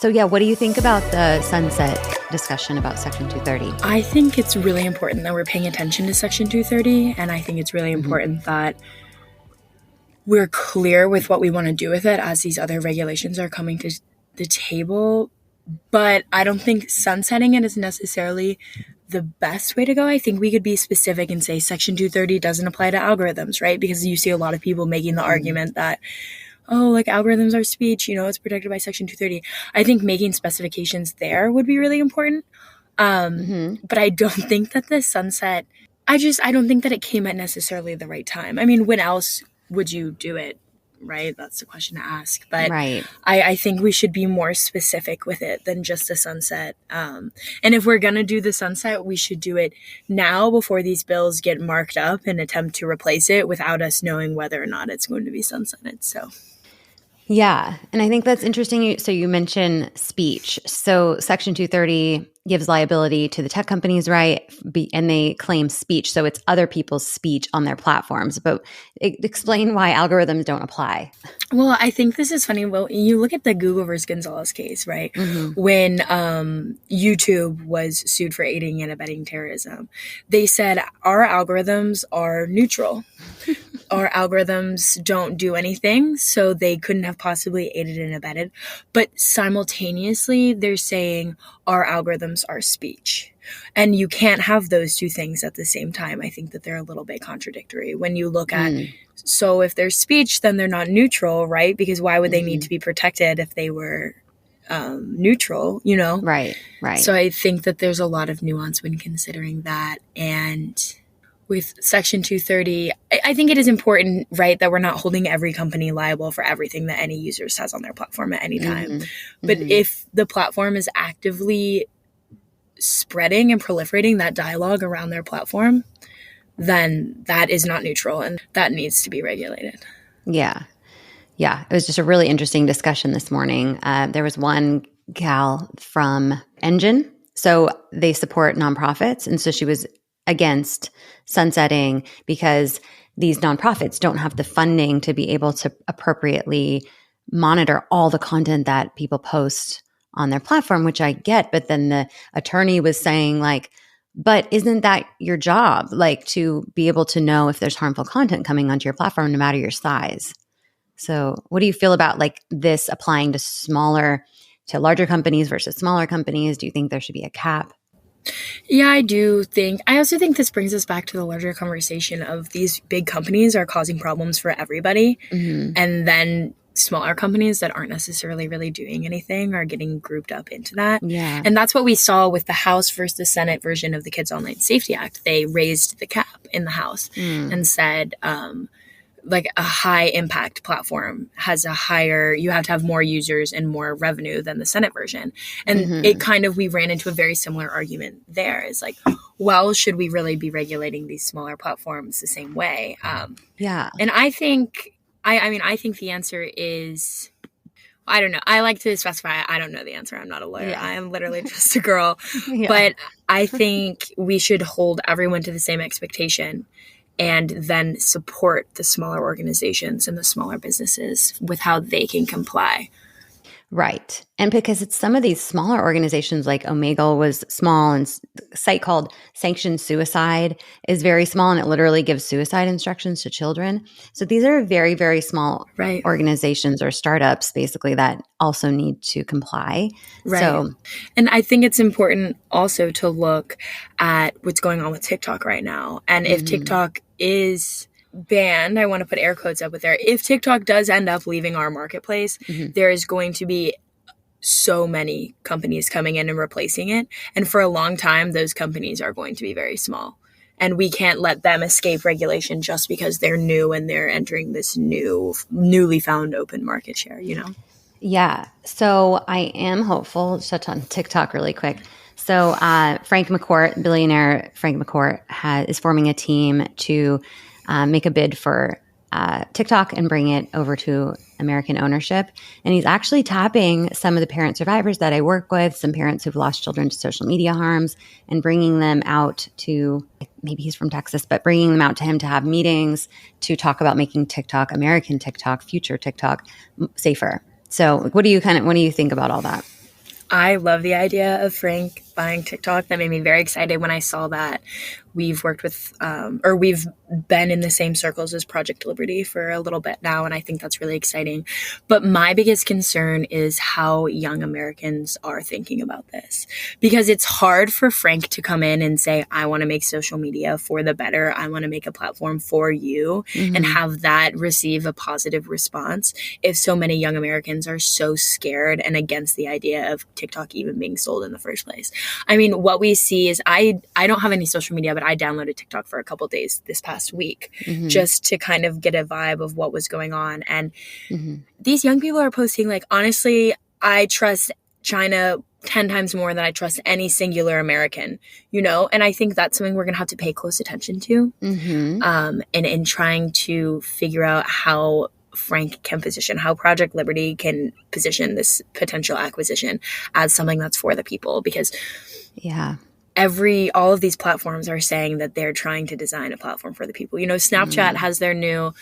So yeah, what do you think about the sunset discussion about Section 230? I think it's really important that we're paying attention to Section 230, and I think it's really important that we're clear with what we want to do with it as these other regulations are coming to the table. But I don't think sunsetting it is necessarily the best way to go. I think we could be specific and say Section 230 doesn't apply to algorithms, right? Because you see a lot of people making the argument that, oh, like algorithms are speech, it's protected by Section 230. I think making specifications there would be really important. But I don't think that the sunset, I don't think that it came at necessarily the right time. I mean, when else would you do it, right? That's the question to ask. But Right. I think we should be more specific with it than just a sunset. And if we're going to do the sunset, we should do it now before these bills get marked up and attempt to replace it without us knowing whether or not it's going to be sunsetted. So. Yeah. And I think that's interesting. So you mentioned speech. So Section 230 gives liability to the tech companies, right? And they claim speech. So it's other people's speech on their platforms. But explain why algorithms don't apply. Well, I think this is funny. Well, you look at the Google versus Gonzalez case, right? When YouTube was sued for aiding and abetting terrorism, they said our algorithms are neutral. Our algorithms don't do anything, so they couldn't have possibly aided and abetted. But simultaneously, they're saying our algorithms are speech. And you can't have those two things at the same time. I think that they're a little bit contradictory. When you look at, so if they're speech, then they're not neutral, right? Because why would they need to be protected if they were neutral, Right. So I think that there's a lot of nuance when considering that. And with Section 230, I think it is important, right, that we're not holding every company liable for everything that any user says on their platform at any time. But if the platform is actively spreading and proliferating that dialogue around their platform, then that is not neutral and that needs to be regulated. Yeah. Yeah. It was just a really interesting discussion this morning. There was one gal from Engine. So they support nonprofits. And so she was against sunsetting because these nonprofits don't have the funding to be able to appropriately monitor all the content that people post on their platform, which I get. But then the attorney was saying but isn't that your job? To be able to know if there's harmful content coming onto your platform, no matter your size. So what do you feel about this applying to larger companies versus smaller companies? Do you think there should be a cap? Yeah, I do think. I also think this brings us back to the larger conversation of these big companies are causing problems for everybody. And then smaller companies that aren't necessarily really doing anything are getting grouped up into that. Yeah. And that's what we saw with the House versus the Senate version of the Kids Online Safety Act. They raised the cap in the House and said, a high impact platform has you have to have more users and more revenue than the Senate version. And it we ran into a very similar argument there. It's should we really be regulating these smaller platforms the same way? Yeah. And I think, I think the answer is, I don't know. I like to specify, I don't know the answer. I'm not a lawyer. Yeah. I am literally just a girl. Yeah. But I think we should hold everyone to the same expectation and then support the smaller organizations and the smaller businesses with how they can comply. Right. And because it's some of these smaller organizations, like Omegle was small, and a site called Sanctioned Suicide is very small, and it literally gives suicide instructions to children. So these are very, very small organizations or startups, basically, that also need to comply. Right. So, and I think it's important also to look at what's going on with TikTok right now. And if TikTok is banned, I want to put air quotes up with there. If TikTok does end up leaving our marketplace, there is going to be so many companies coming in and replacing it. And for a long time, those companies are going to be very small. And we can't let them escape regulation just because they're new and they're entering this newly found open market share, Yeah. So I am hopeful. Let's touch on TikTok really quick. So Frank McCourt, billionaire Frank McCourt, is forming a team to make a bid for TikTok and bring it over to American ownership. And he's actually tapping some of the parent survivors that I work with, some parents who've lost children to social media harms, and bringing them out to, maybe he's from Texas, but bringing them out to him to have meetings to talk about making TikTok, American TikTok, future TikTok, safer. So what do you think about all that? I love the idea of Frank buying TikTok. That made me very excited when I saw that. We've worked with, or we've been in the same circles as Project Liberty for a little bit now, and I think that's really exciting. But my biggest concern is how young Americans are thinking about this. Because it's hard for Frank to come in and say, I want to make social media for the better. I want to make a platform for you, and have that receive a positive response if so many young Americans are so scared and against the idea of TikTok even being sold in the first place. I mean, what we see is I don't have any social media, but I downloaded TikTok for a couple days this past week just to kind of get a vibe of what was going on. And these young people are posting like, honestly, I trust China 10 times more than I trust any singular American, you know? And I think that's something we're going to have to pay close attention to and in trying to figure out how Frank can position, how Project Liberty can position this potential acquisition as something that's for the people. Because all of these platforms are saying that they're trying to design a platform for the people. You know, Snapchat has their new,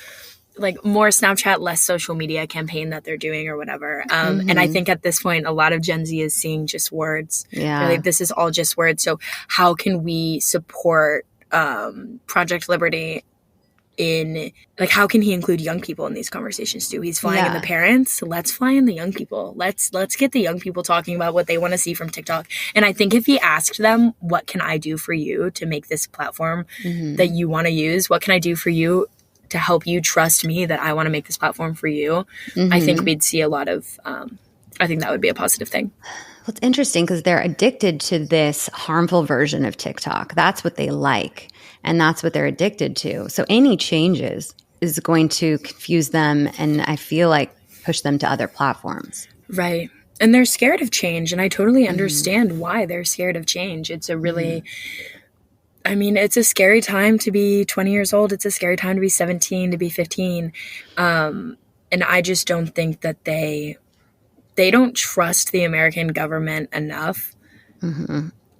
like, more Snapchat, less social media campaign that they're doing or whatever. And I think at this point, a lot of Gen Z is seeing just words. Like, this is all just words. So how can we support Project Liberty in, like, how can he include young people in these conversations too? He's flying in the parents. Let's fly in the young people. Let's get the young people talking about what they want to see from TikTok. And I think if he asked them, what can I do for you to make this platform that you want to use? What can I do for you to help you trust me that I want to make this platform for you? I think we'd see a lot of, I think that would be a positive thing. Well, it's interesting because they're addicted to this harmful version of TikTok. That's what they like, and that's what they're addicted to. So any changes is going to confuse them, and I feel like push them to other platforms. Right. And they're scared of change, and I totally understand why they're scared of change. It's a really, I mean, it's a scary time to be 20 years old. It's a scary time to be 17, to be 15. And I just don't think that they don't trust the American government enough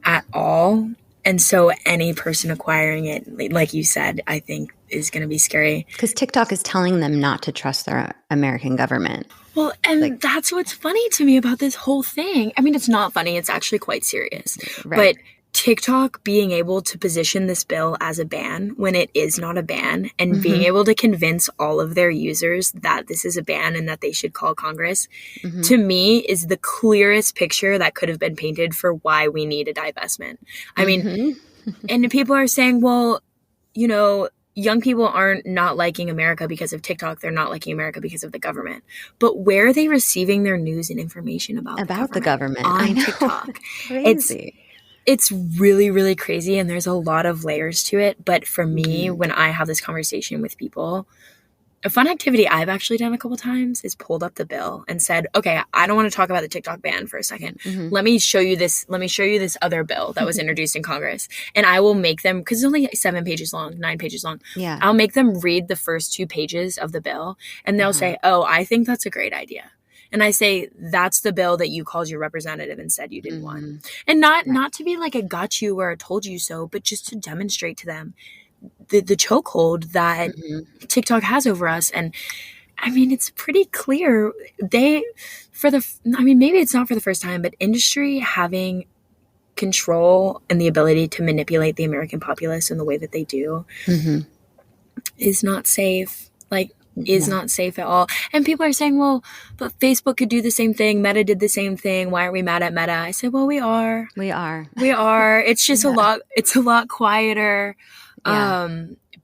at all. And so any person acquiring it, like you said, I think is going to be scary. Because TikTok is telling them not to trust their American government. Well, and that's what's funny to me about this whole thing. I mean, it's not funny. It's actually quite serious. Right. But TikTok being able to position this bill as a ban when it is not a ban, and being able to convince all of their users that this is a ban and that they should call Congress, to me is the clearest picture that could have been painted for why we need a divestment. I mean, and people are saying, well, you know, young people aren't not liking America because of TikTok. They're not liking America because of the government. But where are they receiving their news and information about the government? On TikTok. Crazy. It's really, really crazy, and there's a lot of layers to it. But for me, when I have this conversation with people, a fun activity I've actually done a couple times is pulled up the bill and said, okay, I don't want to talk about the TikTok ban for a second. Let me show you this. Let me show you this other bill that was introduced in Congress. And I will make them, because it's only 7 pages long, 9 pages long. I'll make them read the first 2 pages of the bill, and they'll say, oh, I think that's a great idea. And I say, that's the bill that you called your representative and said you didn't want. And not to be like a got you or a told you so, but just to demonstrate to them the chokehold that TikTok has over us. And I mean, it's pretty clear maybe it's not for the first time, but industry having control and the ability to manipulate the American populace in the way that they do is not safe. Is not safe at all. And people are saying, well, but Facebook could do the same thing. Meta did the same thing. Why aren't we mad at Meta? I said, well, we are. We are. It's just a lot quieter.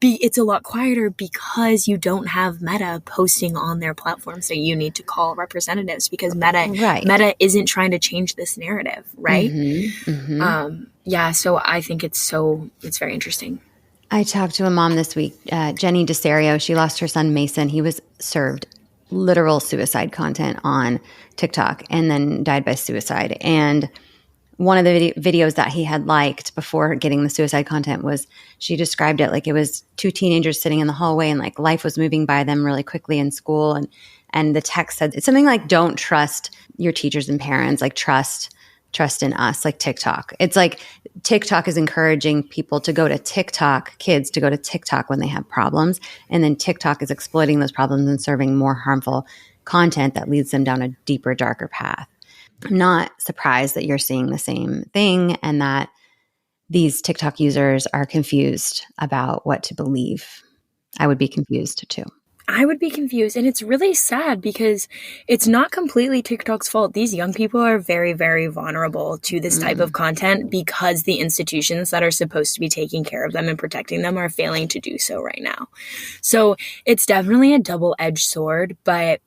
It's a lot quieter because you don't have Meta posting on their platform. So you need to call representatives because Meta isn't trying to change this narrative. Right. So I think it's very interesting. I talked to a mom this week, Jenny DeSario. She lost her son, Mason. He was served literal suicide content on TikTok and then died by suicide. And one of the videos that he had liked before getting the suicide content was, she described it like it was 2 teenagers sitting in the hallway and like life was moving by them really quickly in school. And the text said, it's something like, don't trust your teachers and parents, like trust in us, like TikTok. It's like TikTok is encouraging people to go to TikTok, kids to go to TikTok when they have problems. And then TikTok is exploiting those problems and serving more harmful content that leads them down a deeper, darker path. I'm not surprised that you're seeing the same thing and that these TikTok users are confused about what to believe. I would be confused too. I would be confused. And it's really sad because it's not completely TikTok's fault. These young people are very, very vulnerable to this type of content because the institutions that are supposed to be taking care of them and protecting them are failing to do so right now. So it's definitely a double-edged sword, but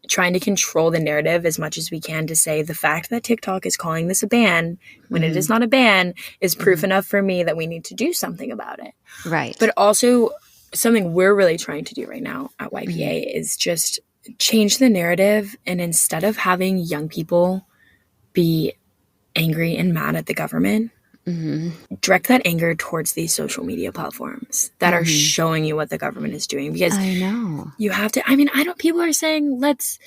trying to control the narrative as much as we can to say the fact that TikTok is calling this a ban when it is not a ban is proof enough for me that we need to do something about it. Right. But also something we're really trying to do right now at YPA is just change the narrative. And instead of having young people be angry and mad at the government, direct that anger towards these social media platforms that are showing you what the government is doing. Because I know you have to, people are saying, let's,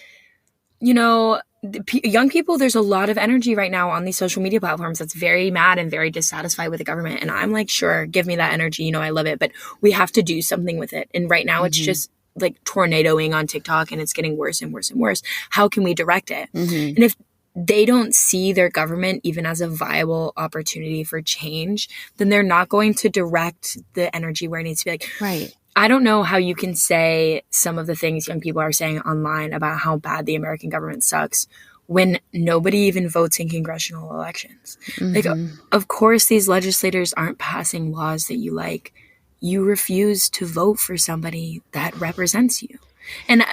young people, there's a lot of energy right now on these social media platforms that's very mad and very dissatisfied with the government. And I'm like, sure, give me that energy. I love it, but we have to do something with it. And right now it's just like tornadoing on TikTok and it's getting worse and worse and worse. How can we direct it? And if they don't see their government even as a viable opportunity for change, then they're not going to direct the energy where it needs to be. Like, right. I don't know how you can say some of the things young people are saying online about how bad the American government sucks when nobody even votes in congressional elections. Like, of course, these legislators aren't passing laws that you like. You refuse to vote for somebody that represents you. And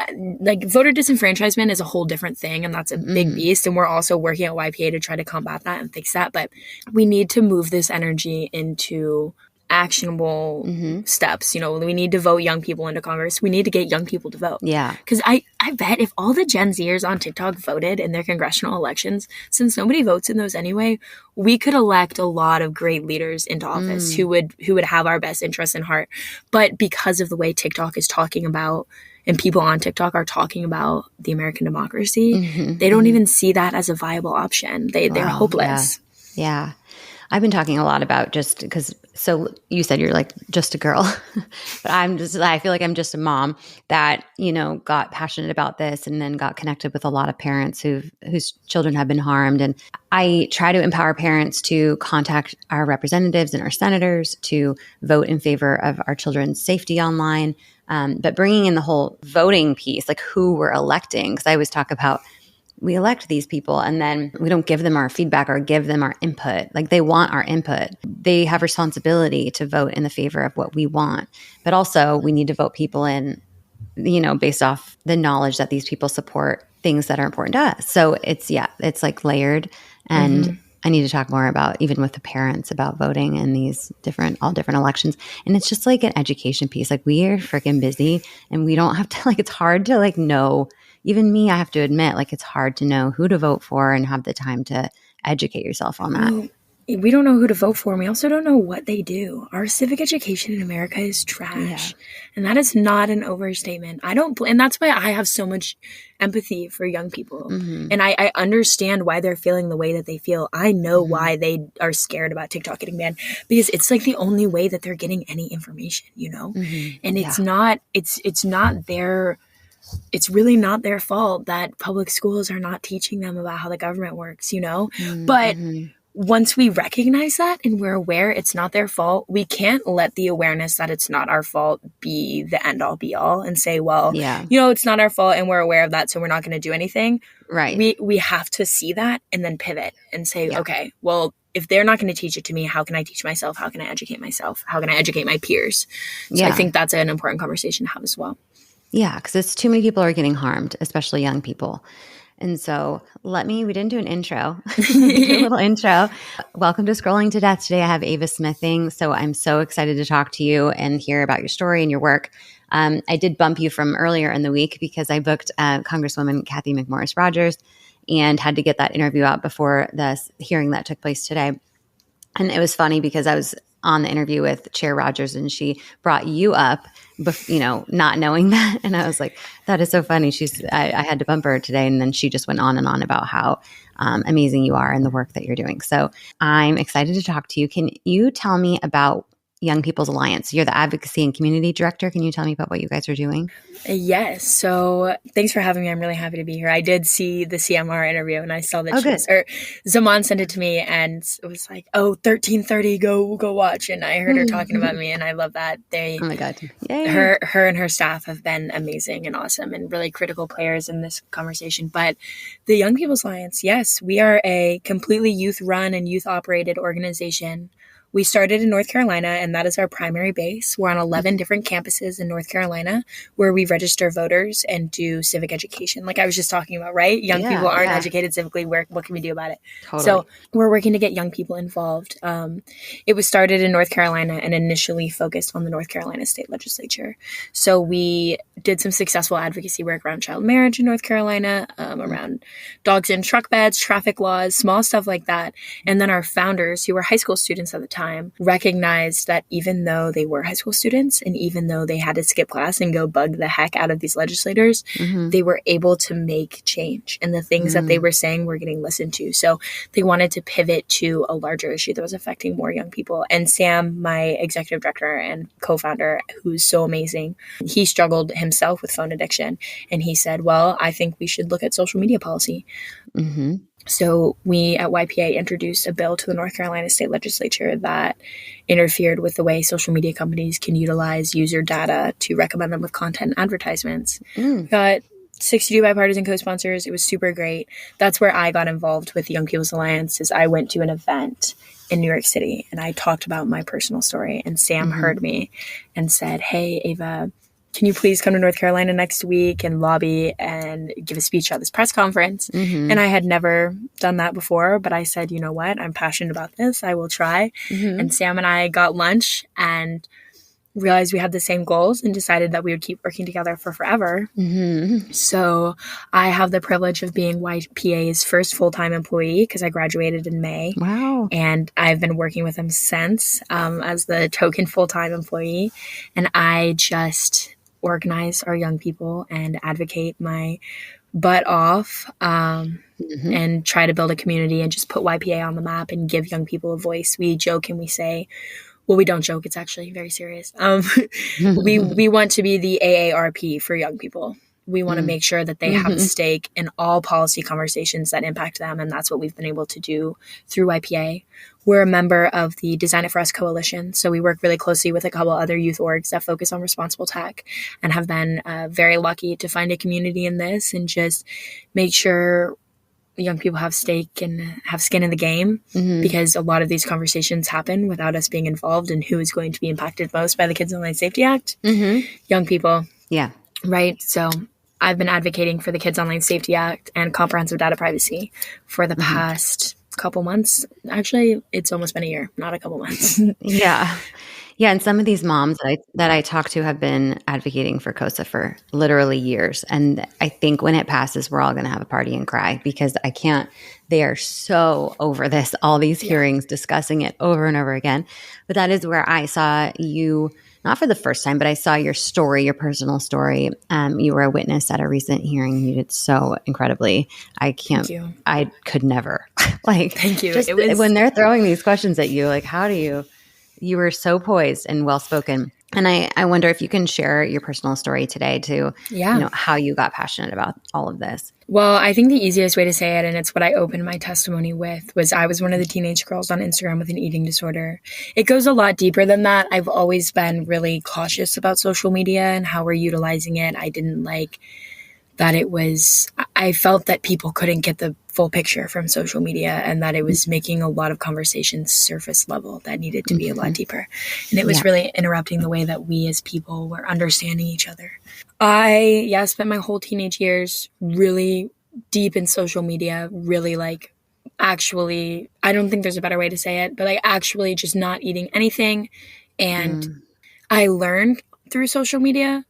voter disenfranchisement is a whole different thing, and that's a big beast. And we're also working at YPA to try to combat that and fix that. But we need to move this energy into actionable steps. We need to vote young people into Congress. We need to get young people to vote. Yeah. Because I bet if all the Gen Zers on TikTok voted in their congressional elections, since nobody votes in those anyway, we could elect a lot of great leaders into office who would have our best interests in heart. But because of the way TikTok is talking about and people on TikTok are talking about the American democracy, they don't even see that as a viable option. They're hopeless. Yeah. I've been talking a lot about just because, so you said you're like just a girl, but I feel like I'm just a mom that, got passionate about this and then got connected with a lot of parents whose children have been harmed. And I try to empower parents to contact our representatives and our senators to vote in favor of our children's safety online. But bringing in the whole voting piece, like who we're electing, because I always talk about we elect these people and then we don't give them our feedback or give them our input. Like they want our input. They have responsibility to vote in the favor of what we want. But also we need to vote people in, based off the knowledge that these people support things that are important to us. So it's like layered. And I need to talk more about, even with the parents, about voting in these all different elections. And it's just like an education piece. Like we are freaking busy and we don't have to, it's hard to know. Even me, I have to admit, it's hard to know who to vote for and have the time to educate yourself on that. We don't know who to vote for. And we also don't know what they do. Our civic education in America is trash. Yeah. And that is not an overstatement. And that's why I have so much empathy for young people. And I understand why they're feeling the way that they feel. I know why they are scared about TikTok getting banned, because it's like the only way that they're getting any information, And it's it's really not their fault that public schools are not teaching them about how the government works, But once we recognize that and we're aware it's not their fault, we can't let the awareness that it's not our fault be the end all be all and say, well, it's not our fault and we're aware of that, so we're not going to do anything. Right. We have to see that and then pivot and say, okay, well, if they're not going to teach it to me, how can I teach myself? How can I educate myself? How can I educate my peers? So I think that's an important conversation to have as well. Yeah, because it's too many people are getting harmed, especially young people. And so we didn't do an intro. Do a little intro. Welcome to Scrolling to Death. Today I have Ava Smithing. So I'm so excited to talk to you and hear about your story and your work. I did bump you from earlier in the week because I booked Congresswoman Kathy McMorris Rodgers and had to get that interview out before the hearing that took place today. And it was funny because I was on the interview with Chair Rodgers and she brought you up, not knowing that. And I was like, that is so funny. I had to bump her today. And then she just went on and on about how amazing you are and the work that you're doing. So I'm excited to talk to you. Can you tell me about Young People's Alliance. You're the Advocacy and Community Director. Can you tell me about what you guys are doing? Yes. So thanks for having me. I'm really happy to be here. I did see the CMR interview and I saw that Zaman sent it to me and it was like, 13:30, go watch. And I heard her talking about me and I love that. Oh my God. Yay. Her and her staff have been amazing and awesome and really critical players in this conversation. But the Young People's Alliance, yes, we are a completely youth-run and youth-operated organization. We started in North Carolina, and that is our primary base. We're on 11 different campuses in North Carolina where we register voters and do civic education. Like I was just talking about, right? Young people aren't educated civically. What can we do about it? Totally. So we're working to get young people involved. It was started in North Carolina and initially focused on the North Carolina state legislature. So we did some successful advocacy work around child marriage in North Carolina, around dogs in truck beds, traffic laws, small stuff like that. And then our founders, who were high school students at the time, recognized that even though they were high school students and even though they had to skip class and go bug the heck out of these legislators, they were able to make change. And the things that they were saying were getting listened to. So they wanted to pivot to a larger issue that was affecting more young people. And Sam, my executive director and co-founder, who's so amazing, he struggled himself with phone addiction. And he said, well, I think we should look at social media policy. So we at YPA introduced a bill to the North Carolina state legislature that interfered with the way social media companies can utilize user data to recommend them with content and advertisements. We got 62 bipartisan co-sponsors. It was super great. That's where I got involved with the Young People's Alliance. Is I went to an event in New York City and I talked about my personal story, and Sam heard me and said, hey, Ava, can you please come to North Carolina next week and lobby and give a speech at this press conference? And I had never done that before, but I said, you know what? I'm passionate about this. I will try. And Sam and I got lunch and realized we had the same goals and decided that we would keep working together for forever. So I have the privilege of being YPA's first full-time employee because I graduated in May. Wow. And I've been working with them since as the token full-time employee. And I just organize our young people and advocate my butt off and try to build a community and just put YPA on the map and give young people a voice. We joke and we say, well, we don't joke. It's actually very serious. We want to be the AARP for young people. We want to make sure that they have a stake in all policy conversations that impact them. And that's what we've been able to do through YPA. We're a member of the Design It For Us coalition. So we work really closely with a couple other youth orgs that focus on responsible tech and have been very lucky to find a community in this and just make sure young people have stake and have skin in the game because a lot of these conversations happen without us being involved. And who is going to be impacted most by the Kids Online Safety Act? Young people. Yeah. Right. So I've been advocating for the Kids Online Safety Act and comprehensive data privacy for the past couple months. Actually, it's almost been a year, not a couple months. Yeah. And some of these moms that I talk to have been advocating for COSA for literally years. And I think when it passes, we're all going to have a party and cry because they are so over this, all these hearings discussing it over and over again. But that is where I saw you, not for the first time, but I saw your story, your personal story. You were a witness at a recent hearing. You did so incredibly. Thank you. I could never. Thank you. Just when they're throwing these questions at you, how do you were so poised and well-spoken. And I wonder if you can share your personal story today to, how you got passionate about all of this. Well, I think the easiest way to say it, and it's what I opened my testimony with, was I was one of the teenage girls on Instagram with an eating disorder. It goes a lot deeper than that. I've always been really cautious about social media and how we're utilizing it. I didn't like that I felt that people couldn't get the full picture from social media and that it was making a lot of conversations surface level that needed to be a lot deeper. And it was really interrupting the way that we as people were understanding each other. I spent my whole teenage years really deep in social media, really actually, I don't think there's a better way to say it, but actually just not eating anything. And I learned through social media,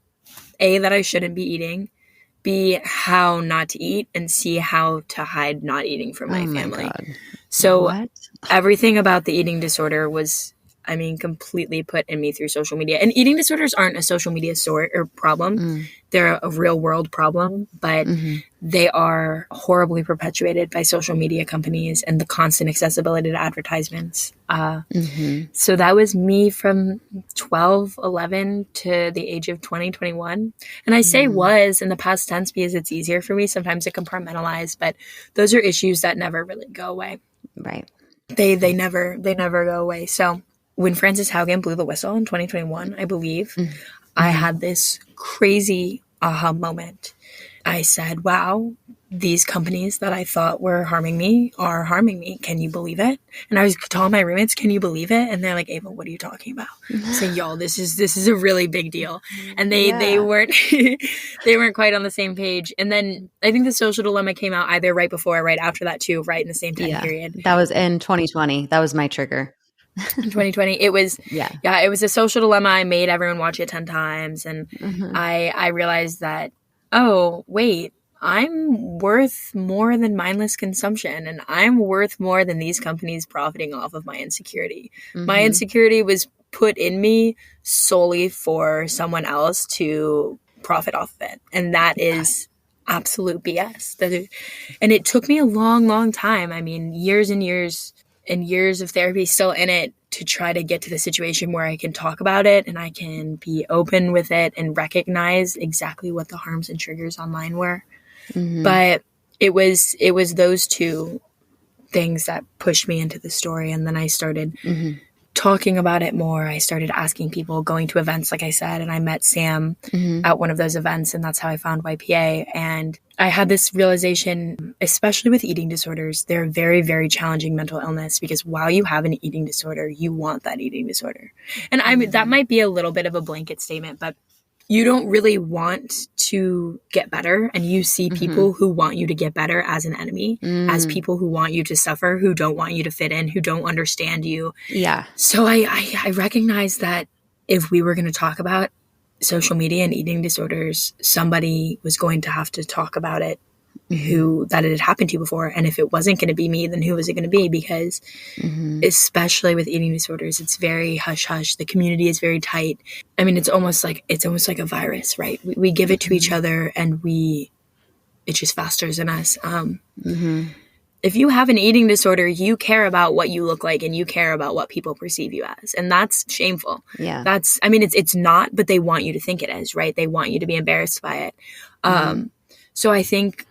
A, that I shouldn't be eating, B, how not to eat, and C, how to hide not eating from my family. God. So everything about the eating disorder was I mean, completely put in me through social media. And eating disorders aren't a social media story or problem. They're a real world problem, but they are horribly perpetuated by social media companies and the constant accessibility to advertisements. So that was me from 12, 11 to the age of 20, 21. And I say was in the past tense because it's easier for me sometimes to compartmentalize, but those are issues that never really go away. Right. They never go away. So when Frances Haugen blew the whistle in 2021, I believe, I had this crazy aha moment. I said, wow, these companies that I thought were harming me are harming me. Can you believe it? And I was telling my roommates, can you believe it? And they're like, Ava, what are you talking about? I said, y'all, this is a really big deal. And they weren't they weren't quite on the same page. And then I think the social dilemma came out either right before or right after that too, right in the same time period. That was in 2020. That was my trigger. In 2020, it was it was a social dilemma. I made everyone watch it 10 times, and I realized that, oh wait, I'm worth more than mindless consumption, and I'm worth more than these companies profiting off of my insecurity. My insecurity was put in me solely for someone else to profit off of it, and that is absolute BS. And it took me a long time. I mean, years and years and years of therapy still in it to try to get to the situation where I can talk about it and I can be open with it and recognize exactly what the harms and triggers online were. But it was those two things that pushed me into the story. And then I started talking about it more. I started asking people, going to events, like I said, and I met Sam at one of those events, and that's how I found YPA. And I had this realization, especially with eating disorders, they're a very, very challenging mental illness because while you have an eating disorder, you want that eating disorder. And I mean, that might be a little bit of a blanket statement, but you don't really want to get better, and you see people who want you to get better as an enemy, as people who want you to suffer, who don't want you to fit in, who don't understand you. Yeah. So I recognized that if we were going to talk about social media and eating disorders, somebody was going to have to talk about it that it had happened to before. And if it wasn't going to be me, then who was it going to be? Because especially with eating disorders, it's very hush hush. The community is very tight. I mean, it's almost like a virus, right? We give it to each other, and it just festers in us. If you have an eating disorder, you care about what you look like and you care about what people perceive you as. And that's shameful. Yeah. It's not, but they want you to think it is, right? They want you to be embarrassed by it. So I think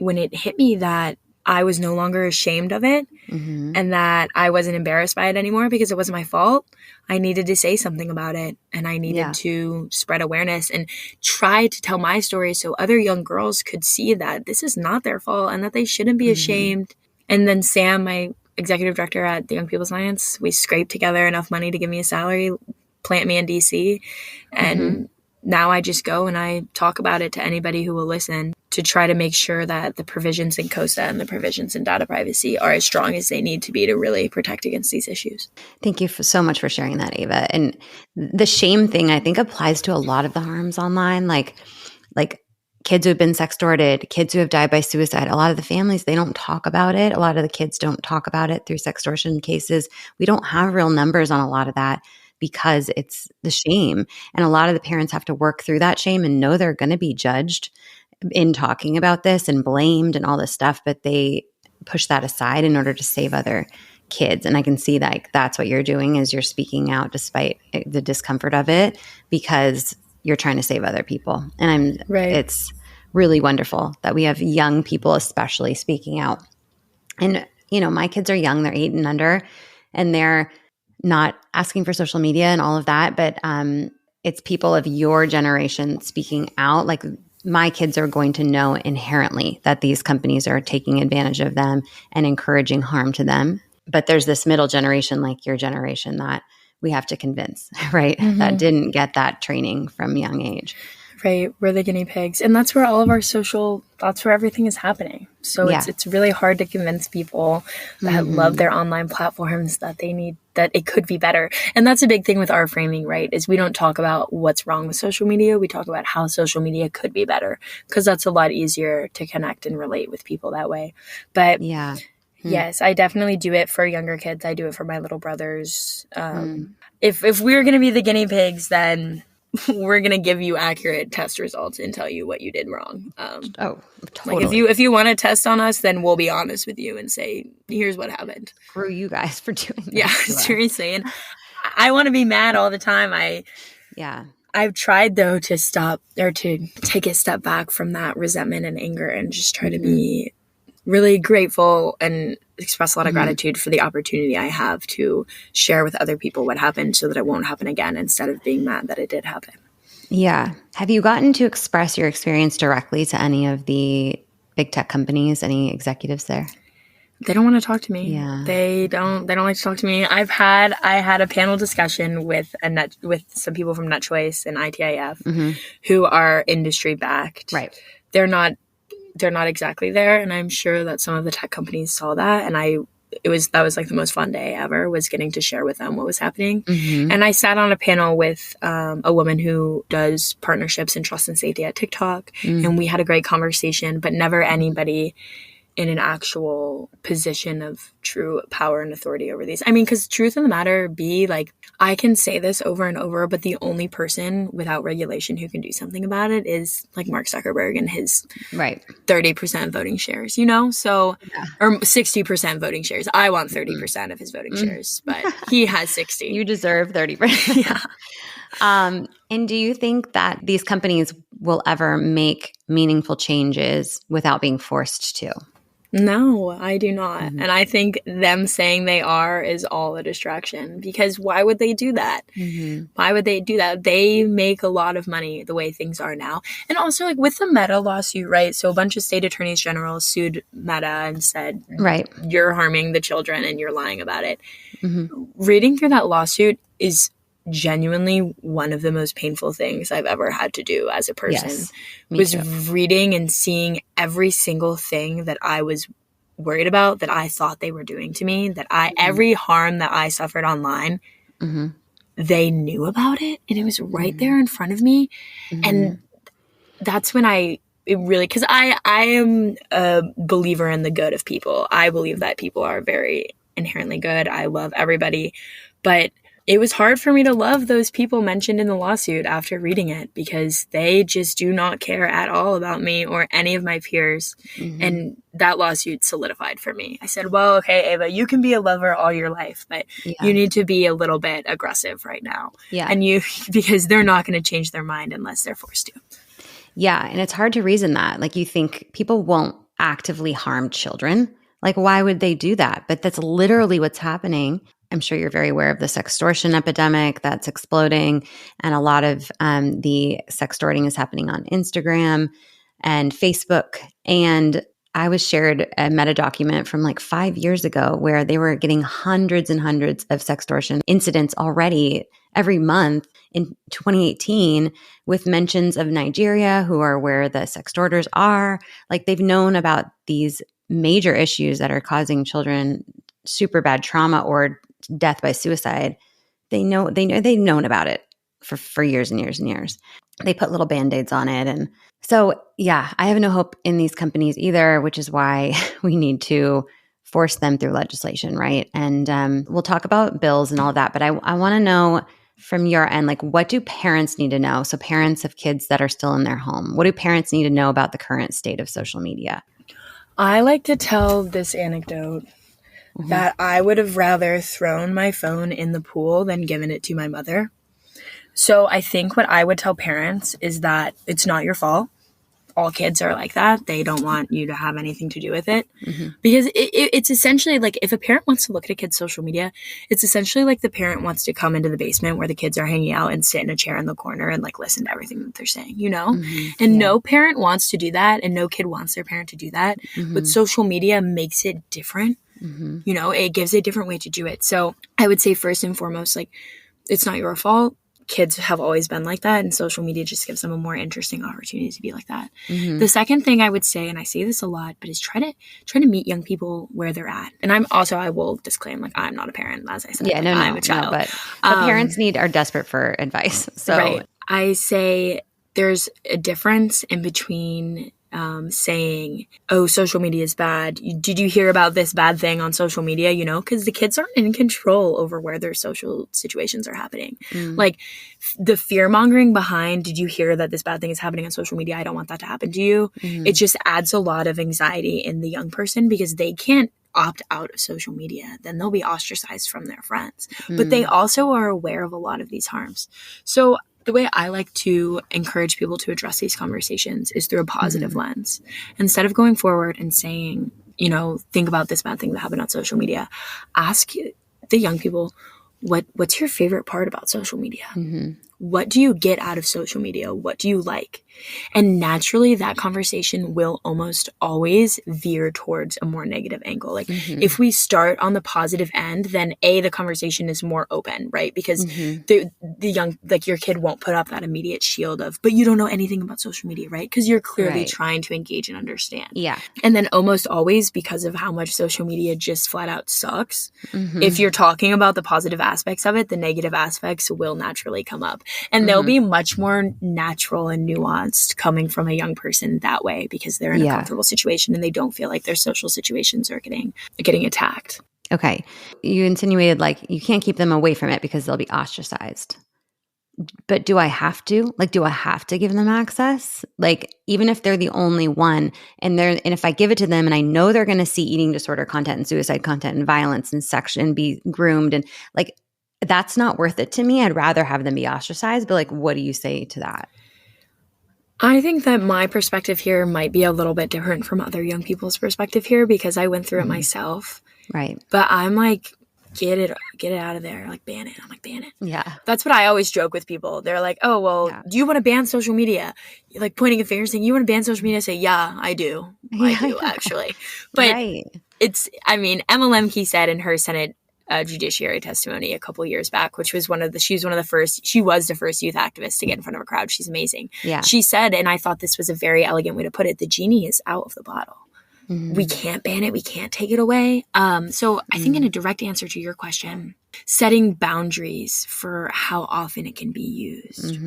when it hit me that I was no longer ashamed of it and that I wasn't embarrassed by it anymore because it wasn't my fault, I needed to say something about it, and I needed to spread awareness and try to tell my story so other young girls could see that this is not their fault and that they shouldn't be ashamed. And then Sam, my executive director at the Young People's Alliance, we scraped together enough money to give me a salary, plant me in DC, and now I just go and I talk about it to anybody who will listen, to try to make sure that the provisions in COSTA and the provisions in data privacy are as strong as they need to be to really protect against these issues. Thank you so much for sharing that, Ava. And the shame thing, I think, applies to a lot of the harms online, like kids who have been sextorted, kids who have died by suicide. A lot of the families, they don't talk about it. A lot of the kids don't talk about it through sextortion cases. We don't have real numbers on a lot of that because it's the shame. And a lot of the parents have to work through that shame and know they're going to be judged in talking about this and blamed and all this stuff, but they push that aside in order to save other kids. And I can see that that's what you're doing, is you're speaking out despite the discomfort of it because you're trying to save other people. And it's really wonderful that we have young people especially speaking out. And, my kids are young, they're 8 and under, and they're not asking for social media and all of that, but it's people of your generation speaking out. Like, my kids are going to know inherently that these companies are taking advantage of them and encouraging harm to them. But there's this middle generation, like your generation, that we have to convince, right? That didn't get that training from young age. Right. We're the guinea pigs. And that's where all of our that's where everything is happening. So it's really hard to convince people that love their online platforms that it could be better. And that's a big thing with our framing, right? Is we don't talk about what's wrong with social media. We talk about how social media could be better, because that's a lot easier to connect and relate with people that way. But Yes, I definitely do it for younger kids. I do it for my little brothers. If we're going to be the guinea pigs, then we're going to give you accurate test results and tell you what you did wrong. Totally. Like if you want to test on us, then we'll be honest with you and say, here's what happened. Screw you guys for doing that. Yeah, seriously. And I want to be mad all the time. I've tried, though, to stop or to take a step back from that resentment and anger and just try to be really grateful and express a lot of gratitude for the opportunity I have to share with other people what happened so that it won't happen again instead of being mad that it did happen. Yeah. Have you gotten to express your experience directly to any of the big tech companies, any executives there? They don't want to talk to me. Yeah. They don't like to talk to me. I had a panel discussion with some people from NetChoice and ITIF who are industry backed. Right. They're not exactly there, and I'm sure that some of the tech companies saw that, and that was like the most fun day ever, was getting to share with them what was happening. And I sat on a panel with a woman who does partnerships and trust and safety at TikTok, and we had a great conversation, but never anybody in an actual position of true power and authority over these. I mean, because truth of the matter be, like, I can say this over and over, but the only person without regulation who can do something about it is like Mark Zuckerberg and his 30% voting shares, So, or 60% voting shares. I want 30% of his voting shares, but he has 60. You deserve 30%. Yeah. And do you think that these companies will ever make meaningful changes without being forced to? No, I do not. And I think them saying they are is all a distraction, because why would they do that? Why would they do that? They make a lot of money the way things are now. And also, like, with the Meta lawsuit, right? So a bunch of state attorneys general sued Meta and said, you're harming the children and you're lying about it. Reading through that lawsuit is genuinely one of the most painful things I've ever had to do as a person. Was reading and seeing every single thing that I was worried about, that I thought they were doing to me, that every harm that I suffered online, they knew about it, and it was right there in front of me. And that's when because I am a believer in the good of people. I believe that people are very inherently good. I love everybody, but it was hard for me to love those people mentioned in the lawsuit after reading it, because they just do not care at all about me or any of my peers. And that lawsuit solidified for me. I said, well, okay, Ava, you can be a lover all your life, but you need to be a little bit aggressive right now. And because they're not going to change their mind unless they're forced to. Yeah. And it's hard to reason that. Like, you think people won't actively harm children. Like, why would they do that? But that's literally what's happening. I'm sure you're very aware of the sextortion epidemic that's exploding. And a lot of the sextorting is happening on Instagram and Facebook. And I was shared a meta document from like 5 years ago where they were getting hundreds and hundreds of sextortion incidents already every month in 2018, with mentions of Nigeria, who are where the sextorters are. Like, they've known about these major issues that are causing children super bad trauma or death by suicide. They've known about it for years and years and years. They put little Band-Aids on it. And so, yeah, I have no hope in these companies either, which is why we need to force them through legislation, right? And we'll talk about bills and all of that, but I want to know from your end, like, what do parents need to know? So parents of kids that are still in their home, what do parents need to know about the current state of social media? I like to tell this anecdote that I would have rather thrown my phone in the pool than given it to my mother. So I think what I would tell parents is that it's not your fault. All kids are like that. They don't want you to have anything to do with it. Because it's essentially like, if a parent wants to look at a kid's social media, it's essentially like the parent wants to come into the basement where the kids are hanging out and sit in a chair in the corner and like listen to everything that they're saying, And no parent wants to do that, and no kid wants their parent to do that. But social media makes it different. It gives a different way to do it. So I would say, first and foremost, like, it's not your fault. Kids have always been like that, and social media just gives them a more interesting opportunity to be like that. The second thing I would say, and I say this a lot, but is try to meet young people where they're at. And I will disclaim, like, I'm not a parent, as I said. I'm a child. But parents are desperate for advice. So I say there's a difference in between saying, oh, social media is bad. Did you hear about this bad thing on social media? You know, because the kids aren't in control over where their social situations are happening. Like the fear mongering behind, did you hear that this bad thing is happening on social media? I don't want that to happen to you. It just adds a lot of anxiety in the young person because they can't opt out of social media. Then they'll be ostracized from their friends. But they also are aware of a lot of these harms. So the way I like to encourage people to address these conversations is through a positive lens. Instead of going forward and saying, you know, think about this bad thing that happened on social media, ask the young people, what's your favorite part about social media? What do you get out of social media? What do you like? And naturally, that conversation will almost always veer towards a more negative angle. Like if we start on the positive end, then the conversation is more open, right? Because the young, like your kid won't put up that immediate shield of, but you don't know anything about social media, right? Because you're clearly trying to engage and understand. Yeah. And then almost always, because of how much social media just flat out sucks, if you're talking about the positive aspects of it, the negative aspects will naturally come up. And they'll be much more natural and nuanced coming from a young person that way because they're in a comfortable situation and they don't feel like their social situations are getting attacked. Okay. You insinuated like you can't keep them away from it because they'll be ostracized. But do I have to? Like, do I have to give them access? Like, even if they're the only one and if I give it to them and I know they're going to see eating disorder content and suicide content and violence and sex and be groomed and like, that's not worth it to me. I'd rather have them be ostracized. But like, what do you say to that? I think that my perspective here might be a little bit different from other young people's perspective here because I went through it myself. Right. But I'm like, get it out of there. Like, ban it. I'm like, ban it. Yeah. That's what I always joke with people. They're like, oh, well, do you want to ban social media? You're like pointing a finger saying, you want to ban social media? I say, yeah, I do. I do, actually. But Emma Lemke said in her Senate judiciary testimony a couple years back, which was she was the first youth activist to get in front of a crowd. She's amazing. Yeah. She said, and I thought this was a very elegant way to put it, the genie is out of the bottle. We can't ban it. We can't take it away. So I think in a direct answer to your question, setting boundaries for how often it can be used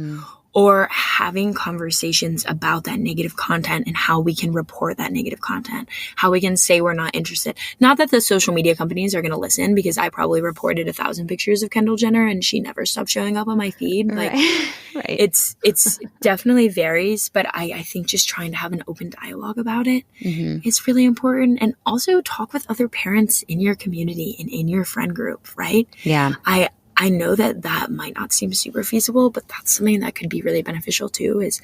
or having conversations about that negative content and how we can report that negative content, how we can say we're not interested. Not that the social media companies are going to listen because I probably reported 1,000 pictures of Kendall Jenner and she never stopped showing up on my feed. Like, it's definitely varies, but I think just trying to have an open dialogue about it is really important. And also talk with other parents in your community and in your friend group, right? Yeah. I know that might not seem super feasible, but that's something that could be really beneficial too is,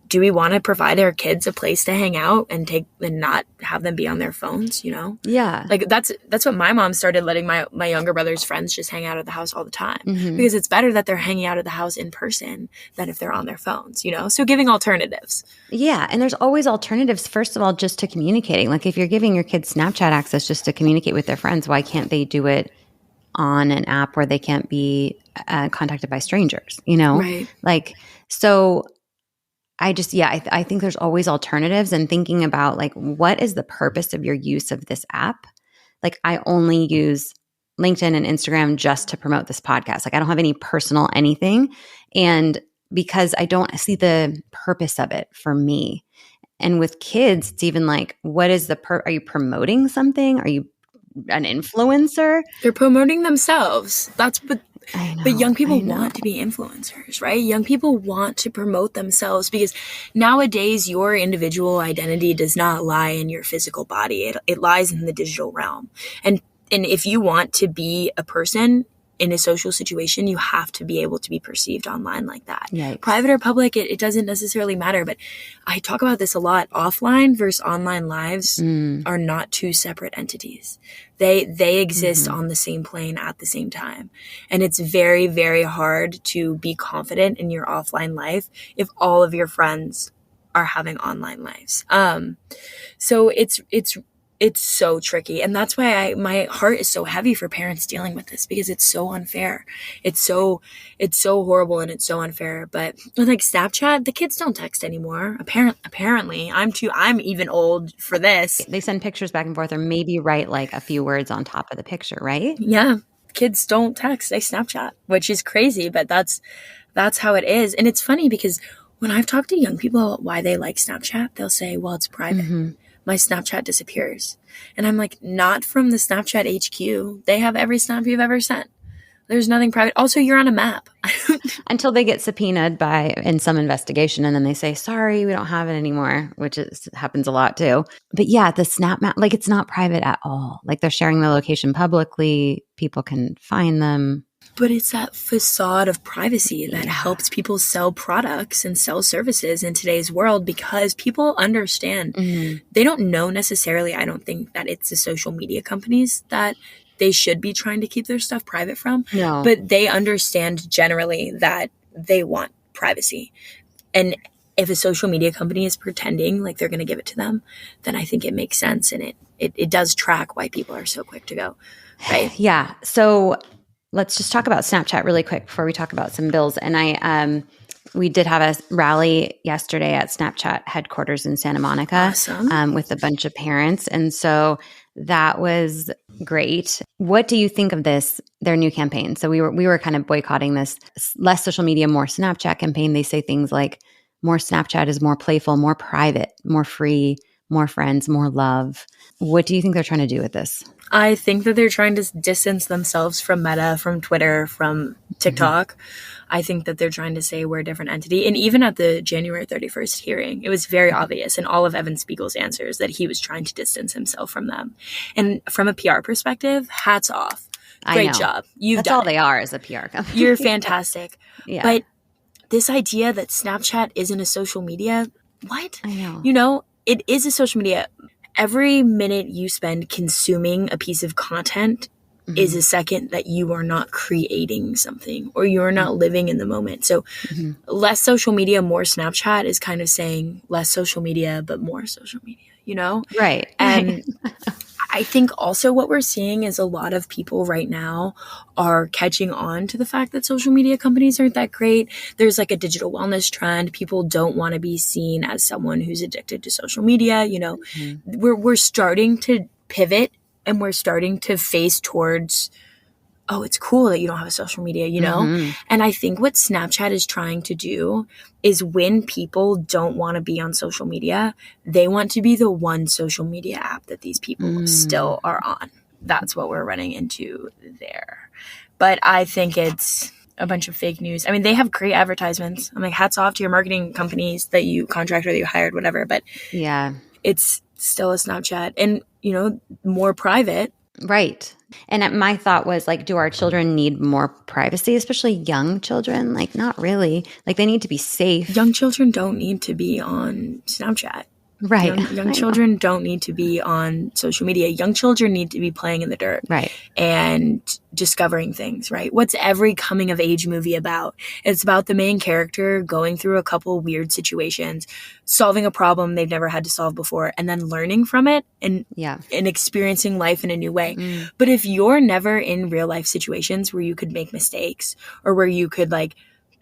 do we want to provide our kids a place to hang out and not have them be on their phones, you know? Yeah. Like that's what my mom started letting my younger brother's friends just hang out at the house all the time because it's better that they're hanging out at the house in person than if they're on their phones, you know? So giving alternatives. Yeah. And there's always alternatives, first of all, just to communicating. Like if you're giving your kids Snapchat access just to communicate with their friends, why can't they do it on an app where they can't be contacted by strangers, you know? Right. Like, so I just, I think there's always alternatives and thinking about like, what is the purpose of your use of this app? Like I only use LinkedIn and Instagram just to promote this podcast. Like I don't have any personal anything. And because I don't see the purpose of it for me. And with kids, it's even like, what is are you promoting something? Are you an influencer? They're promoting themselves. But young people want to be influencers, right? Young people want to promote themselves because nowadays your individual identity does not lie in your physical body. It lies in the digital realm. And if you want to be a person in a social situation, you have to be able to be perceived online like that. Yikes. Private or public, it doesn't necessarily matter. But I talk about this a lot. Offline versus online lives are not two separate entities. They exist on the same plane at the same time. And it's very, very hard to be confident in your offline life if all of your friends are having online lives. So it's so tricky. And that's why my heart is so heavy for parents dealing with this because it's so unfair. It's so horrible and it's so unfair. But with like Snapchat, the kids don't text anymore. Apparently, I'm even old for this. They send pictures back and forth or maybe write like a few words on top of the picture, right? Yeah. Kids don't text, they Snapchat, which is crazy, but that's how it is. And it's funny because When I've talked to young people why they like Snapchat, they'll say, well, it's private. Mm-hmm. My Snapchat disappears. And I'm like, not from the Snapchat HQ. They have every snap you've ever sent. There's nothing private. Also, you're on a map. Until they get subpoenaed in some investigation, and then they say, sorry, we don't have it anymore, which happens a lot too. But yeah, the Snap map, like it's not private at all. Like they're sharing the location publicly. People can find them. But it's that facade of privacy that helps people sell products and sell services in today's world, because people understand. Mm-hmm. They don't know necessarily, I don't think, that it's the social media companies that they should be trying to keep their stuff private from. No. But they understand generally that they want privacy. And if a social media company is pretending like they're going to give it to them, then I think it makes sense. And it does track why people are so quick to go. Right? Yeah. So let's just talk about Snapchat really quick before we talk about some bills. And we did have a rally yesterday at Snapchat headquarters in Santa Monica. Awesome. With a bunch of parents. And so that was great. What do you think of their new campaign? So we were kind of boycotting this less social media, more Snapchat campaign. They say things like more Snapchat is more playful, more private, more free, more friends, more love. What do you think they're trying to do with this? I think that they're trying to distance themselves from Meta, from Twitter, from TikTok. Mm-hmm. I think that they're trying to say we're a different entity. And even at the January 31st hearing, it was very obvious in all of Evan Spiegel's answers that he was trying to distance himself from them. And from a PR perspective, hats off. Great job. That's all they are, as a PR company. You're fantastic. Yeah. But this idea that Snapchat isn't a social media, what? I know. You know, it is a social media. Every minute you spend consuming a piece of content is a second that you are not creating something, or you're not living in the moment. So less social media, more Snapchat is kind of saying less social media, but more social media, you know? Right. And I think also what we're seeing is a lot of people right now are catching on to the fact that social media companies aren't that great. There's like a digital wellness trend. People don't want to be seen as someone who's addicted to social media. You know, we're starting to pivot, and we're starting to face towards, oh, it's cool that you don't have a social media, you know? And I think what Snapchat is trying to do is, when people don't want to be on social media, they want to be the one social media app that these people still are on. That's what we're running into there. But I think it's a bunch of fake news. I mean, they have great advertisements. I'm like, hats off to your marketing companies that you contract or that you hired, whatever. But yeah, it's still a Snapchat, and, you know, more private. Right. And my thought was, like, do our children need more privacy, especially young children? Like, not really. Like, they need to be safe. Young children don't need to be on Snapchat. Right. Young children don't need to be on social media. Young children need to be playing in the dirt. Right. And discovering things, right? What's every coming of age movie about? It's about the main character going through a couple weird situations, solving a problem they've never had to solve before, and then learning from it and experiencing life in a new way. But if you're never in real life situations where you could make mistakes, or where you could like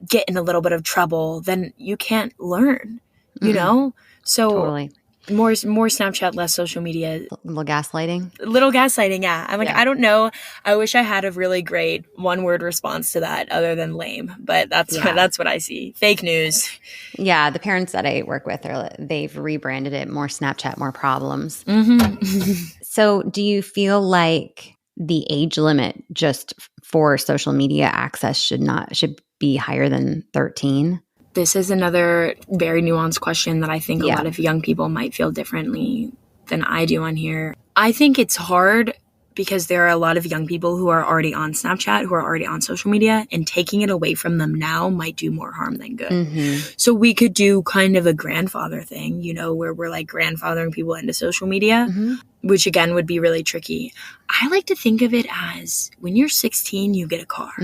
get in a little bit of trouble, then you can't learn, you know? So totally. More Snapchat, less social media. Little gaslighting, yeah. I'm like, I don't know. I wish I had a really great one-word response to that other than lame. But that's what I see. Fake news. Yeah, the parents that I work with, they've rebranded it more Snapchat, more problems. So do you feel like the age limit just for social media access should be higher than 13? This is another very nuanced question that I think a lot of young people might feel differently than I do on here. I think it's hard because there are a lot of young people who are already on Snapchat, who are already on social media, and taking it away from them now might do more harm than good. So we could do kind of a grandfather thing, you know, where we're like grandfathering people into social media, which again would be really tricky. I like to think of it as, when you're 16, you get a car,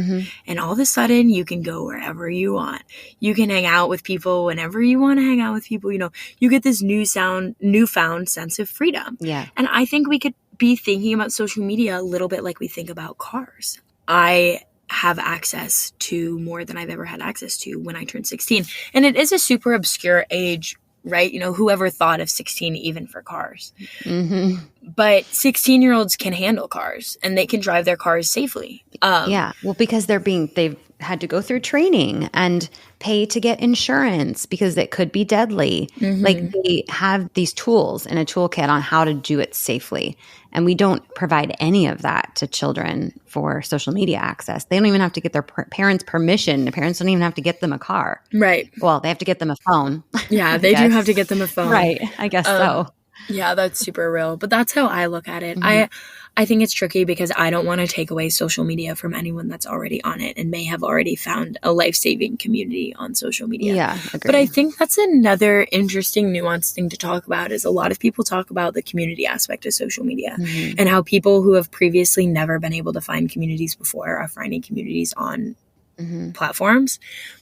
and all of a sudden you can go wherever you want. You can hang out with people whenever you want to hang out with people. You know, you get this newfound sense of freedom. Yeah. And I think we could be thinking about social media a little bit like we think about cars. I have access to more than I've ever had access to when I turned 16. And it is a super obscure age, right? You know, whoever thought of 16 even for cars? But 16-year-olds can handle cars, and they can drive their cars safely. Well, because they've had to go through training and pay to get insurance because it could be deadly. Like they have these tools in a toolkit on how to do it safely. And we don't provide any of that to children for social media access. They don't even have to get their parents' permission. The parents don't even have to get them a car. Right. Well, they have to get them a phone. Yeah, they do have to get them a phone. Right. I guess so. Yeah, that's super real. But that's how I look at it. I think it's tricky because I don't want to take away social media from anyone that's already on it and may have already found a life-saving community on social media. Yeah, agreed. But I think that's another interesting, nuanced thing to talk about is a lot of people talk about the community aspect of social media and how people who have previously never been able to find communities before are finding communities on platforms.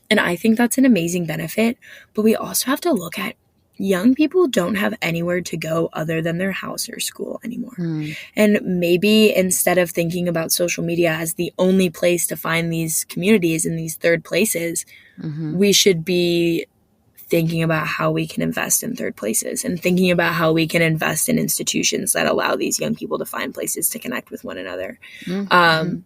And I think that's an amazing benefit. But we also have to look at young people don't have anywhere to go other than their house or school anymore. And maybe instead of thinking about social media as the only place to find these communities in these third places, we should be thinking about how we can invest in third places and thinking about how we can invest in institutions that allow these young people to find places to connect with one another. And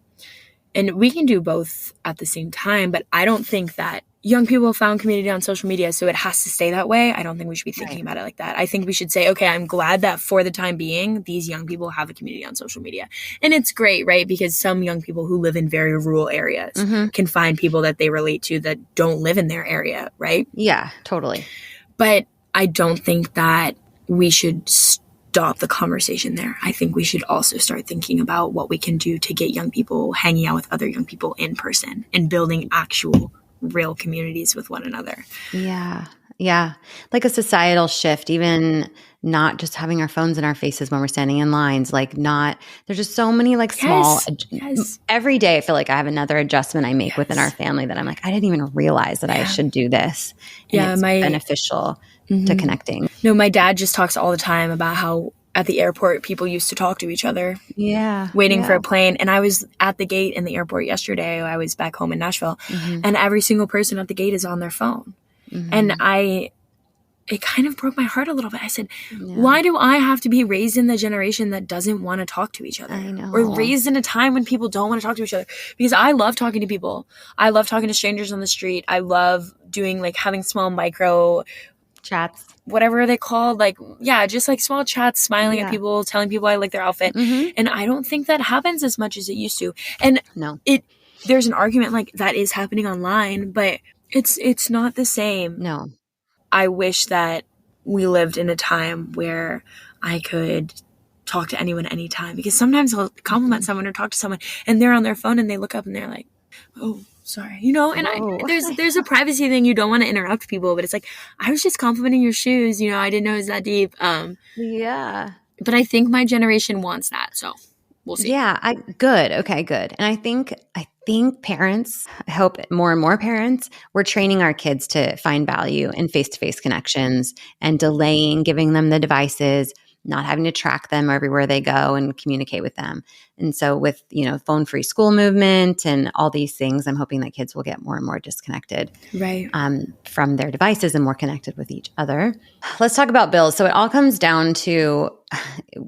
we can do both at the same time, but I don't think that young people have found community on social media, so it has to stay that way. I don't think we should be thinking about it like that. I think we should say, okay, I'm glad that for the time being, these young people have a community on social media. And it's great, right? Because some young people who live in very rural areas can find people that they relate to that don't live in their area, right? Yeah, totally. But I don't think that we should stop the conversation there. I think we should also start thinking about what we can do to get young people hanging out with other young people in person and building actual real communities with one another. Yeah. Yeah. Like a societal shift, even not just having our phones in our faces when we're standing in lines, like there's just so many like small, every day I feel like I have another adjustment I make within our family that I'm like, I didn't even realize that I should do this. And it's beneficial to connecting. No, my dad just talks all the time about how at the airport, people used to talk to each other. Waiting for a plane. And I was at the gate in the airport yesterday. I was back home in Nashville. And every single person at the gate is on their phone. And it kind of broke my heart a little bit. I said, why do I have to be raised in the generation that doesn't want to talk to each other? I know. Or raised in a time when people don't want to talk to each other? Because I love talking to people. I love talking to strangers on the street. I love doing like having small micro chats, whatever they called, like, just like small chats, smiling at people, telling people I like their outfit. And I don't think that happens as much as it used to. And there's an argument like that is happening online, but it's not the same. No. I wish that we lived in a time where I could talk to anyone anytime, because sometimes I'll compliment someone or talk to someone and they're on their phone and they look up and they're like, oh, sorry, and there's a privacy thing. You don't want to interrupt people, but it's like, I was just complimenting your shoes. I didn't know it was that deep. But I think my generation wants that. So we'll see. Yeah. Good. Okay, good. And I think parents, I hope more and more parents, we're training our kids to find value in face-to-face connections and delaying giving them the devices, not having to track them everywhere they go and communicate with them. And so with, phone-free school movement and all these things, I'm hoping that kids will get more and more disconnected from their devices and more connected with each other. Let's talk about bills. So it all comes down to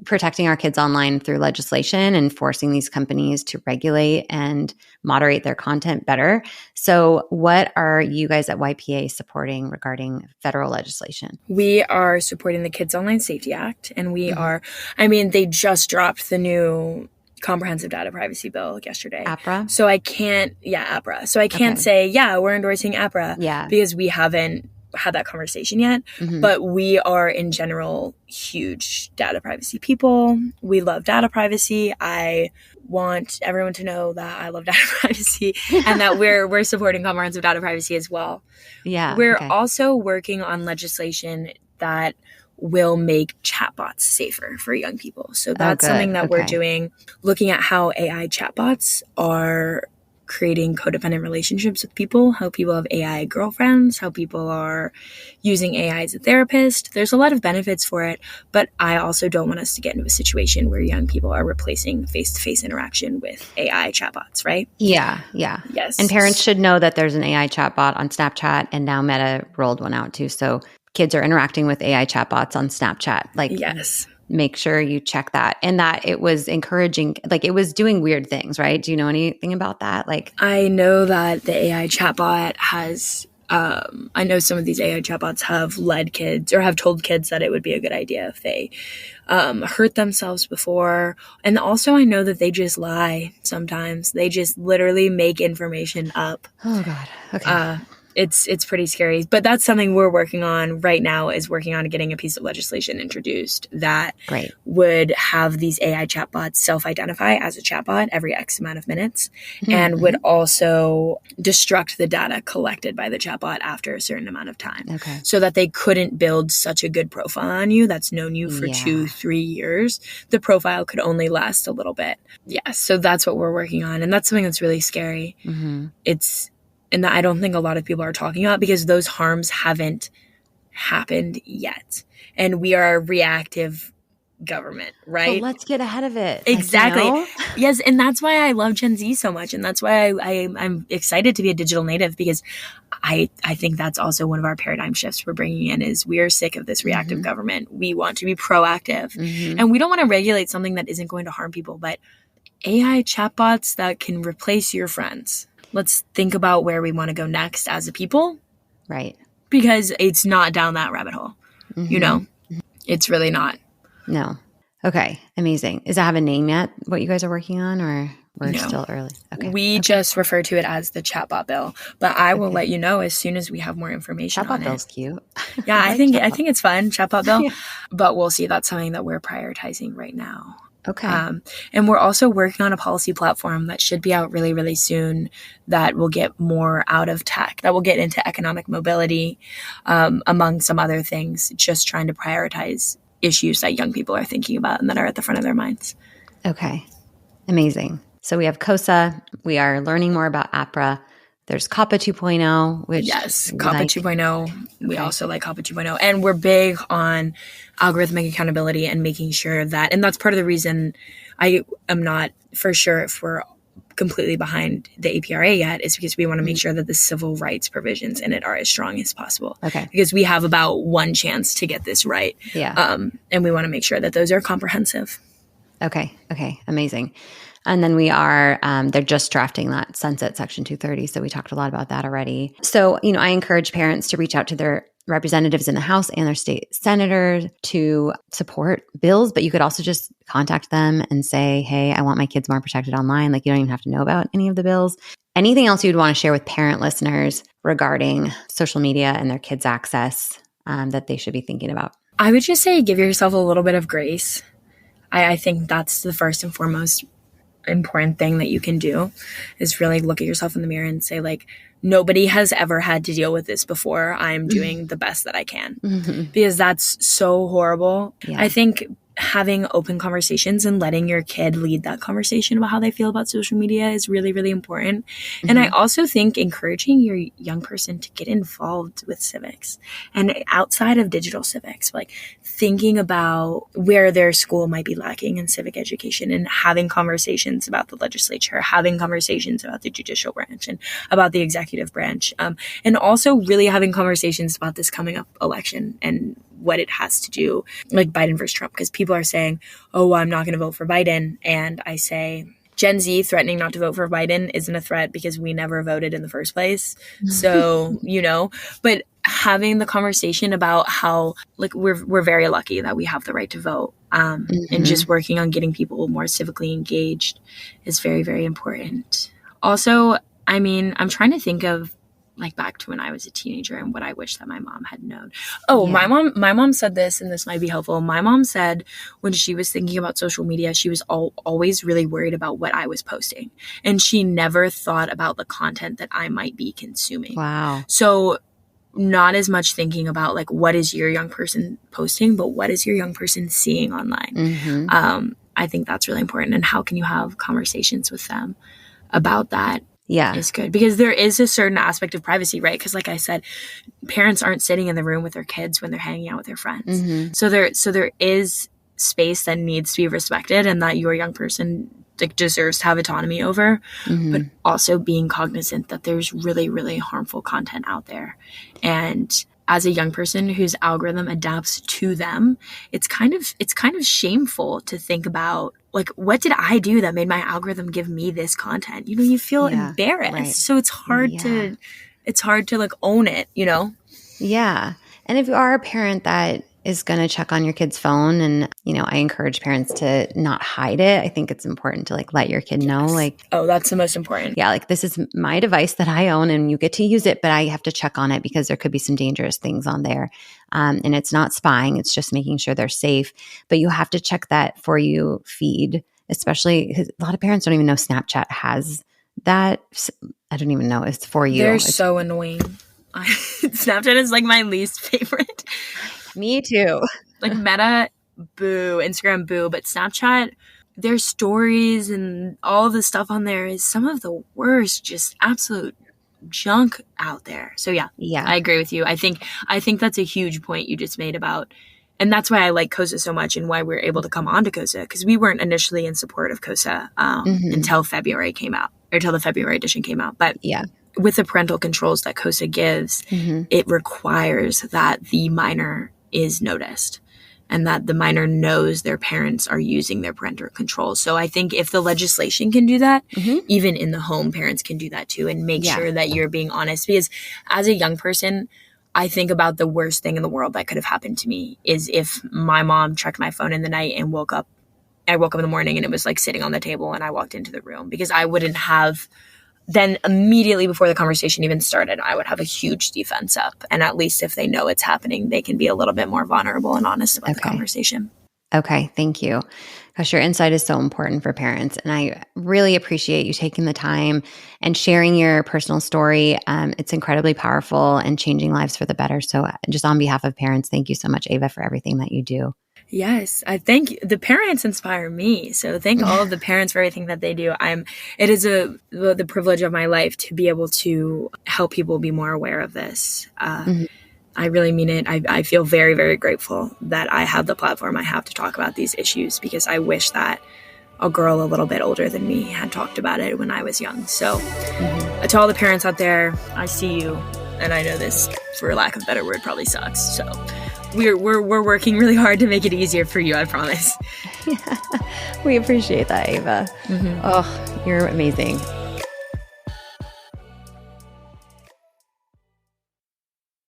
protecting our kids online through legislation and forcing these companies to regulate and moderate their content better. So what are you guys at YPA supporting regarding federal legislation? We are supporting the Kids Online Safety Act, and we are, they just dropped the new comprehensive data privacy bill yesterday. APRA? So I can't, APRA. So I can't say, we're endorsing APRA because we haven't had that conversation yet. But we are in general huge data privacy people. We love data privacy. I want everyone to know that I love data privacy and that we're supporting comprehensive data privacy as well. We're also working on legislation that will make chatbots safer for young people. So that's something that we're doing, looking at how AI chatbots are creating codependent relationships with people, how people have AI girlfriends, how people are using AI as a therapist. There's a lot of benefits for it, but I also don't want us to get into a situation where young people are replacing face-to-face interaction with AI chatbots, right? Yes. And parents should know that there's an AI chatbot on Snapchat, and now Meta rolled one out too. So kids are interacting with AI chatbots on Snapchat. make sure you check that, and that it was encouraging, like it was doing weird things, right? Do you know anything about that? Like, I know that the AI chatbot has, I know some of these AI chatbots have led kids or have told kids that it would be a good idea if they hurt themselves before. And also I know that they just lie sometimes. They just literally make information up. oh God. Okay. It's pretty scary. But that's something we're working on right now, is working on getting a piece of legislation introduced that Great. would have these AI chatbots self-identify as a chatbot every X amount of minutes, and would also destruct the data collected by the chatbot after a certain amount of time. Okay. So that they couldn't build such a good profile on you that's known you for 2-3 years. The profile could only last a little bit. Yeah, so that's what we're working on. And that's something that's really scary. And that I don't think a lot of people are talking about, because those harms haven't happened yet. And we are a reactive government, right? But let's get ahead of it. Exactly. Like, you know? Yes. And that's why I love Gen Z so much. And that's why I'm excited to be a digital native, because I think that's also one of our paradigm shifts we're bringing in, is we are sick of this reactive government. We want to be proactive. And we don't want to regulate something that isn't going to harm people, but AI chatbots that can replace your friends. Let's think about where we want to go next as a people. Right. Because it's not down that rabbit hole. You know, it's really not. No. Okay. Amazing. Does it have a name yet, what you guys are working on, or we're still early? Okay. We just refer to it as the chatbot bill, but I will let you know as soon as we have more information on it. Chatbot bill's cute. Yeah, I think it's fun, chatbot bill, but we'll see. That's something that we're prioritizing right now. Okay. And we're also working on a policy platform that should be out really, really soon, that will get more out of tech, that will get into economic mobility, among some other things, just trying to prioritize issues that young people are thinking about and that are at the front of their minds. Okay. Amazing. So we have COSA. We are learning more about APRA. There's COPPA 2.0, which COPPA 2.0. We also like COPPA 2.0. And we're big on algorithmic accountability and making sure that, and that's part of the reason I am not for sure if we're completely behind the APRA yet, is because we want to make sure that the civil rights provisions in it are as strong as possible. Okay. Because we have about one chance to get this right. Yeah. And we want to make sure that those are comprehensive. Okay. Okay. Amazing. And then we are, they're just drafting that sunset Section 230. So we talked a lot about that already. So, I encourage parents to reach out to their representatives in the House and their state senators to support bills, but you could also just contact them and say, hey, I want my kids more protected online. Like, you don't even have to know about any of the bills. Anything else you'd want to share with parent listeners regarding social media and their kids' access that they should be thinking about? I would just say give yourself a little bit of grace. I think that's the first and foremost important thing that you can do, is really look at yourself in the mirror and say, like, nobody has ever had to deal with this before. I'm doing the best that I can, because that's so horrible. Yeah. I think having open conversations and letting your kid lead that conversation about how they feel about social media is really, really important. And I also think encouraging your young person to get involved with civics and outside of digital civics, like thinking about where their school might be lacking in civic education and having conversations about the legislature, having conversations about the judicial branch and about the executive branch. And also really having conversations about this coming up election and what it has to do, like Biden versus Trump, because people are saying, oh, I'm not going to vote for Biden. And I say, Gen Z threatening not to vote for Biden isn't a threat because we never voted in the first place. So, but having the conversation about how, like, we're very lucky that we have the right to vote, and just working on getting people more civically engaged is very, very important. Also, I'm trying to think of, like, back to when I was a teenager and what I wish that my mom had known. Oh, yeah. My mom said this, and this might be helpful. My mom said when she was thinking about social media, she was always really worried about what I was posting. And she never thought about the content that I might be consuming. Wow. So not as much thinking about, like, what is your young person posting, but what is your young person seeing online? I think that's really important. And how can you have conversations with them about that? Yeah, is good, because there is a certain aspect of privacy, right? Because, like I said, parents aren't sitting in the room with their kids when they're hanging out with their friends. So there is space that needs to be respected and that your young person, like, deserves to have autonomy over, but also being cognizant that there's really, really harmful content out there. And as a young person whose algorithm adapts to them, it's kind of shameful to think about, like, what did I do that made my algorithm give me this content? You feel embarrassed. Right. So it's hard to like own it, Yeah. And if you are a parent that is going to check on your kid's phone, and, I encourage parents to not hide it. I think it's important to like let your kid know, like, oh, that's the most important. Yeah, like, this is my device that I own and you get to use it, but I have to check on it because there could be some dangerous things on there. And it's not spying, it's just making sure they're safe. But you have to check that For You feed, especially because a lot of parents don't even know Snapchat has that. I don't even know it's For You. They're so annoying. Snapchat is like my least favorite. Me too. Like Meta, boo. Instagram, boo. But Snapchat, their stories and all the stuff on there is some of the worst, just absolute junk out there. So yeah, I agree with you. I think that's a huge point you just made about, and that's why I like COSA so much and why we were able to come on to COSA, because we weren't initially in support of COSA until February came out, or until the February edition came out. But with the parental controls that COSA gives, it requires that the minor is noticed and that the minor knows their parents are using their parental controls. So I think if the legislation can do that, even in the home, parents can do that too, and make sure that you're being honest. Because as a young person, I think about the worst thing in the world that could have happened to me is if my mom checked my phone in the night and I woke up in the morning and it was like sitting on the table and I walked into the room, because I wouldn't have. Then immediately before the conversation even started, I would have a huge defense up. And at least if they know it's happening, they can be a little bit more vulnerable and honest about the conversation. Okay. Thank you. Gosh, your insight is so important for parents. And I really appreciate you taking the time and sharing your personal story. It's incredibly powerful and changing lives for the better. So just on behalf of parents, thank you so much, Ava, for everything that you do. Yes, I think the parents inspire me. So thank all of the parents for everything that they do. It is the privilege of my life to be able to help people be more aware of this. I really mean it. I feel very, very grateful that I have the platform I have to talk about these issues, because I wish that a girl a little bit older than me had talked about it when I was young. So to all the parents out there, I see you. And I know this, for lack of a better word, probably sucks. So we're working really hard to make it easier for you, I promise. We appreciate that, Ava. Oh, you're amazing.